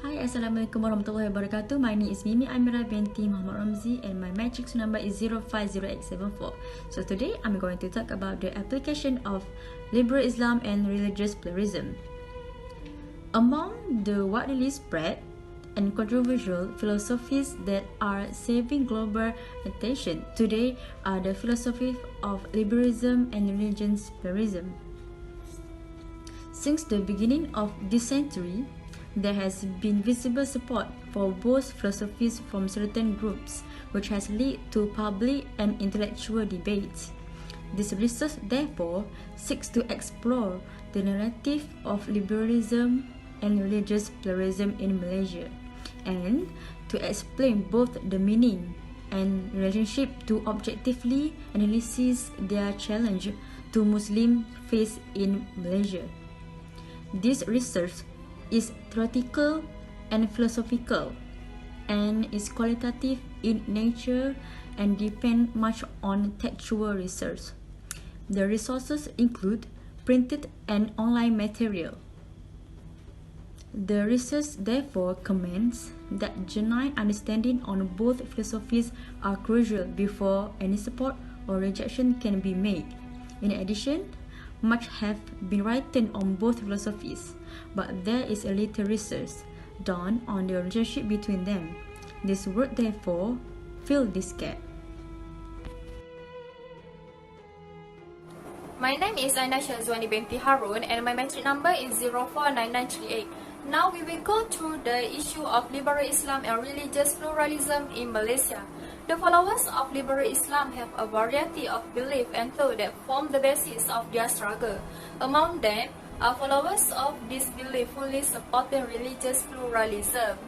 Hi, Assalamualaikum warahmatullahi wabarakatuh. My name is Mimi Amira binti Muhammad Ramzi and my matrix number is 050874. So today I'm going to talk about the application of liberal Islam and religious pluralism. Among the widely spread and controversial philosophies that are saving global attention today are the philosophy of liberalism and religious pluralism. Since the beginning of this century, there has been visible support for both philosophies from certain groups, which has led to public and intellectual debates. This research, therefore, seeks to explore the narrative of liberalism and religious pluralism in Malaysia, and to explain both the meaning and relationship to objectively analyze their challenge to Muslim faith in Malaysia. This research is theoretical and philosophical, and is qualitative in nature and depend much on textual research. The resources include printed and online material. The research therefore comments that genuine understanding on both philosophies are crucial before any support or rejection can be made. In addition, much have been written on both philosophies, but there is a little research done on the relationship between them. This work therefore fill this gap. My name is Aina Shazwani binti Harun and my matric number is 049938. Now we will go through the issue of liberal Islam and religious pluralism in Malaysia. The followers of liberal Islam have a variety of beliefs and thoughts that form the basis of their struggle. Among them are followers of this belief fully supporting religious pluralism.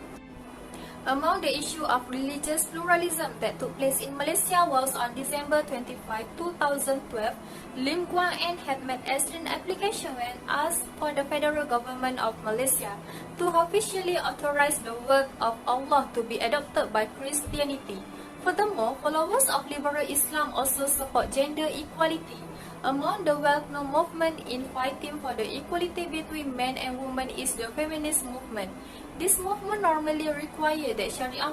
Among the issue of religious pluralism that took place in Malaysia was on December 25, 2012, Lim Guang Eng had made an application and asked for the federal government of Malaysia to officially authorize the word of Allah to be adopted by Christianity. Furthermore, followers of liberal Islam also support gender equality. Among the well-known movement in fighting for the equality between men and women is the feminist movement. This movement normally requires that Sharia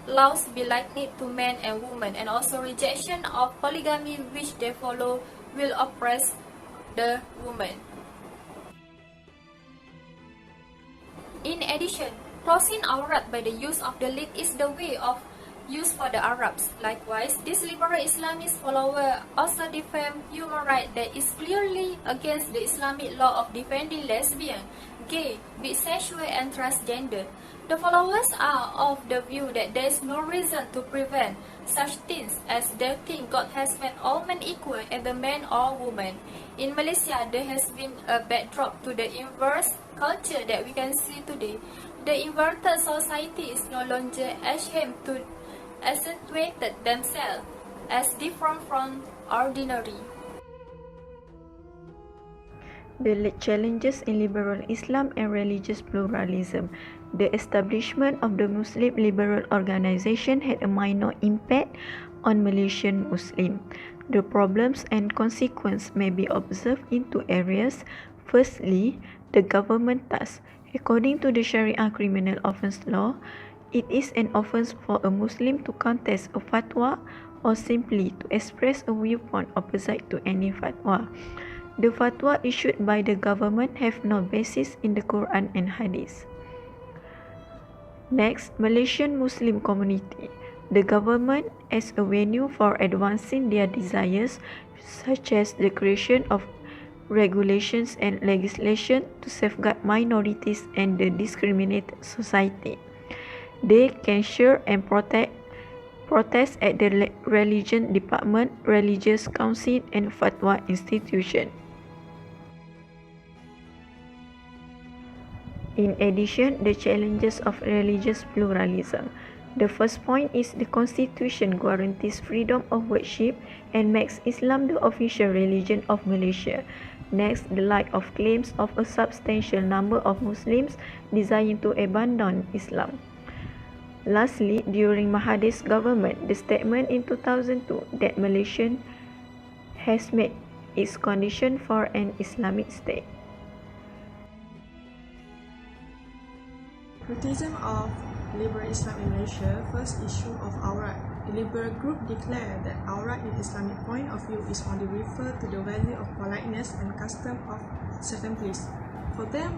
laws be likened to men and women, and also rejection of polygamy, which they follow will oppress the woman. In addition, crossing aurat by the use of the lid is the way of use for the Arabs. Likewise, this liberal Islamist follower also defend human rights that is clearly against the Islamic law of defending lesbian, gay, bisexual and transgender. The followers are of the view that there is no reason to prevent such things, as they think God has made all men equal, either man or woman. In Malaysia, there has been a backdrop to the inverse culture that we can see today. The inverted society is no longer ashamed to accentuated themselves as different from ordinary. The challenges in liberal Islam and religious pluralism. The establishment of the Muslim Liberal Organization had a minor impact on Malaysian Muslims. The problems and consequences may be observed in two areas. Firstly, the government task. According to the Sharia criminal offence law, it is an offence for a Muslim to contest a fatwa or simply to express a viewpoint opposite to any fatwa. The fatwa issued by the government have no basis in the Quran and Hadith. Next, Malaysian Muslim community. The government as a venue for advancing their desires, such as the creation of regulations and legislation to safeguard minorities and the discriminated society. They can share and protest at the religion department, religious council and fatwa institution. In addition, the challenges of religious pluralism. The first point is the Constitution guarantees freedom of worship and makes Islam the official religion of Malaysia. Next, the lack of claims of a substantial number of Muslims desiring to abandon Islam. Lastly, during Mahathir's government, the statement in 2002 that Malaysia has met its condition for an Islamic state. Criticism of liberal Islam in Malaysia. First issue of Aurat. The liberal group declare that Aurat in Islamic point of view is only refer to the value of politeness and custom of certain place. For them,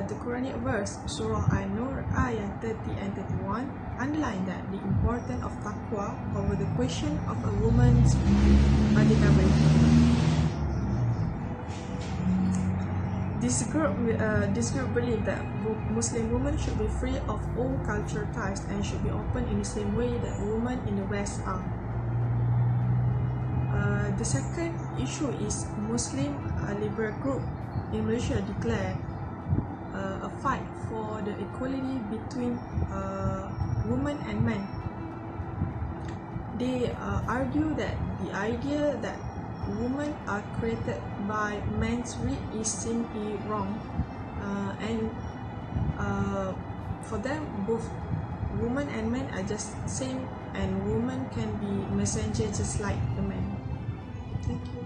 the Quranic verse Surah An-Nur ayat 30 and 31 underline that the importance of taqwa over the question of a woman's marriage. This group believe that Muslim women should be free of all cultural ties and should be open in the same way that women in the West are. The second issue is Muslim liberal group in Malaysia declare a fight for the equality between women and men. They argue that the idea that women are created by men's read is simply wrong, and for them both women and men are just same, and women can be messenger just like the men. Thank you.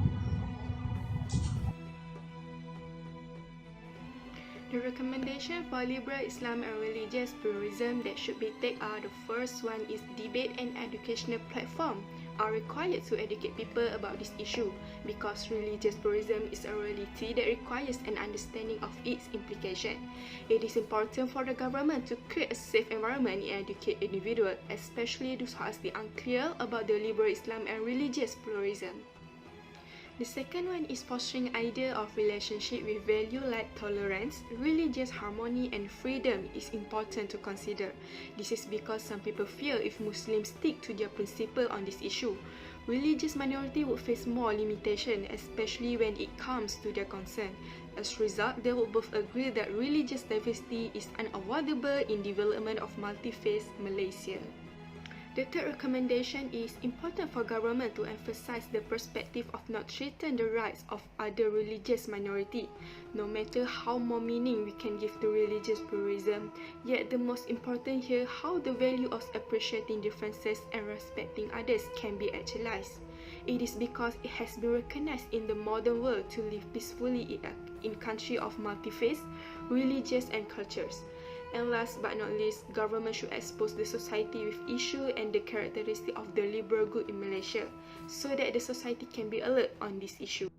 The recommendation for liberal Islam and religious pluralism that should be taken are: the first one is debate and educational platform are required to educate people about this issue, because religious pluralism is a reality that requires an understanding of its implication. It is important for the government to create a safe environment and educate individuals, especially those who are still unclear about the liberal Islam and religious pluralism. The second one is fostering idea of relationship with value like tolerance, religious harmony and freedom is important to consider. This is because some people fear if Muslims stick to their principle on this issue, religious minority would face more limitation, especially when it comes to their concern. As a result, they would both agree that religious diversity is unavoidable in development of multi-faith Malaysia. The third recommendation is important for government to emphasize the perspective of not threaten the rights of other religious minority. No matter how more meaning we can give to religious pluralism, yet the most important here how the value of appreciating differences and respecting others can be actualized. It is because it has been recognized in the modern world to live peacefully in country of multi-faith, religious and cultures. And last but not least, government should expose the society with issue and the characteristic of the liberal group in Malaysia, so that the society can be alert on this issue.